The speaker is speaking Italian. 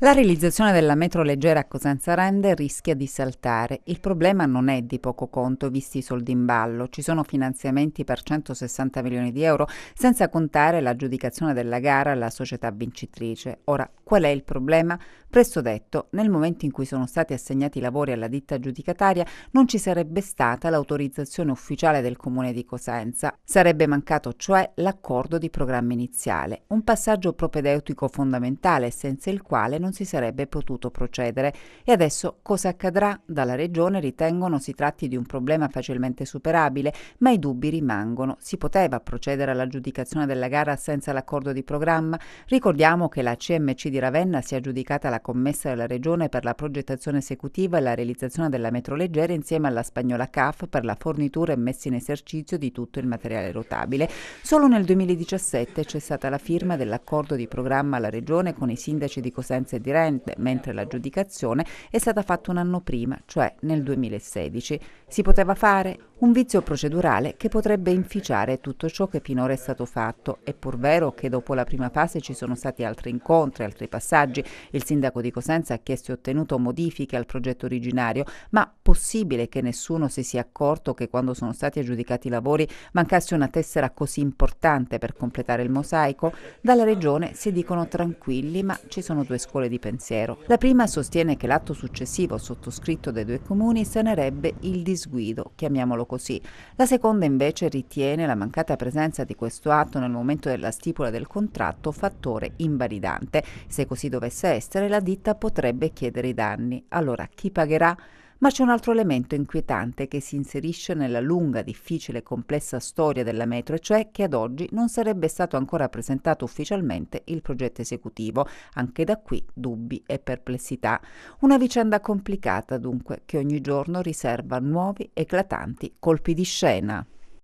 La realizzazione della metro leggera a Cosenza Rende rischia di saltare. Il problema non è di poco conto, visti i soldi in ballo. Ci sono finanziamenti per 160 milioni di euro, senza contare l'aggiudicazione della gara alla società vincitrice. Ora, qual è il problema? Presto detto, nel momento in cui sono stati assegnati i lavori alla ditta aggiudicataria, non ci sarebbe stata l'autorizzazione ufficiale del comune di Cosenza. Sarebbe mancato cioè l'accordo di programma iniziale, un passaggio propedeutico fondamentale senza il quale non si sarebbe potuto procedere. E adesso cosa accadrà? Dalla Regione ritengono si tratti di un problema facilmente superabile, ma i dubbi rimangono. Si poteva procedere all'aggiudicazione della gara senza l'accordo di programma? Ricordiamo che la CMC di Ravenna si è aggiudicata la commessa della Regione per la progettazione esecutiva e la realizzazione della metro leggera insieme alla spagnola CAF per la fornitura e messa in esercizio di tutto il materiale rotabile. Solo nel 2017 c'è stata la firma dell'accordo di programma alla Regione con i sindaci di Cosenza e di Rende, mentre l'aggiudicazione è stata fatta un anno prima, cioè nel 2016. Si poteva fare? Un vizio procedurale che potrebbe inficiare tutto ciò che finora è stato fatto. È pur vero che dopo la prima fase ci sono stati altri incontri, altri passaggi. Il sindaco di Cosenza ha chiesto e ottenuto modifiche al progetto originario, ma possibile che nessuno si sia accorto che quando sono stati aggiudicati i lavori mancasse una tessera così importante per completare il mosaico? Dalla Regione si dicono tranquilli, ma ci sono due scuole di pensiero. La prima sostiene che l'atto successivo sottoscritto dai due comuni sanerebbe il disguido, chiamiamolo così. La seconda invece ritiene la mancata presenza di questo atto nel momento della stipula del contratto fattore invalidante. Se così dovesse essere, la ditta potrebbe chiedere i danni. Allora chi pagherà? Ma c'è un altro elemento inquietante che si inserisce nella lunga, difficile e complessa storia della metro, e cioè che ad oggi non sarebbe stato ancora presentato ufficialmente il progetto esecutivo. Anche da qui dubbi e perplessità. Una vicenda complicata, dunque, che ogni giorno riserva nuovi eclatanti colpi di scena.